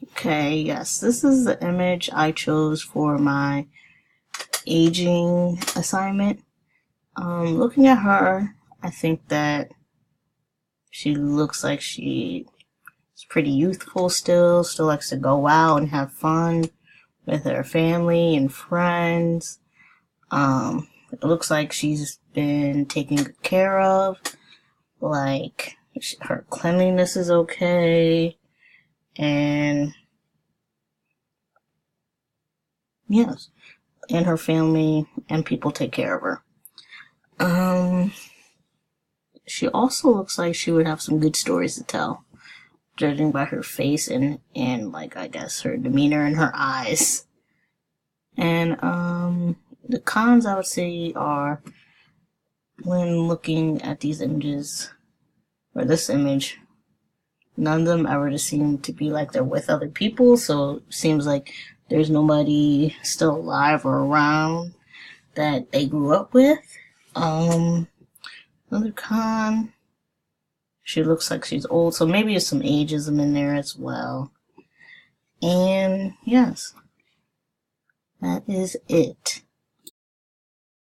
Okay, yes, this is the image I chose for my aging assignment. Looking at her, I think that she looks like she's pretty youthful still likes to go out and have fun with her family and friends. It looks like she's been taken good care of. Like, her cleanliness is okay. And, yes, and her family and people take care of her. She also looks like she would have some good stories to tell, judging by her face and like, I guess, her demeanor and her eyes. And, the cons I would say are, when looking at these images, or this image, none of them ever just seem to be like they're with other people, so it seems like there's nobody still alive or around that they grew up with. Another con, she looks like she's old, so maybe there's some ageism in there as well. And yes, that is it.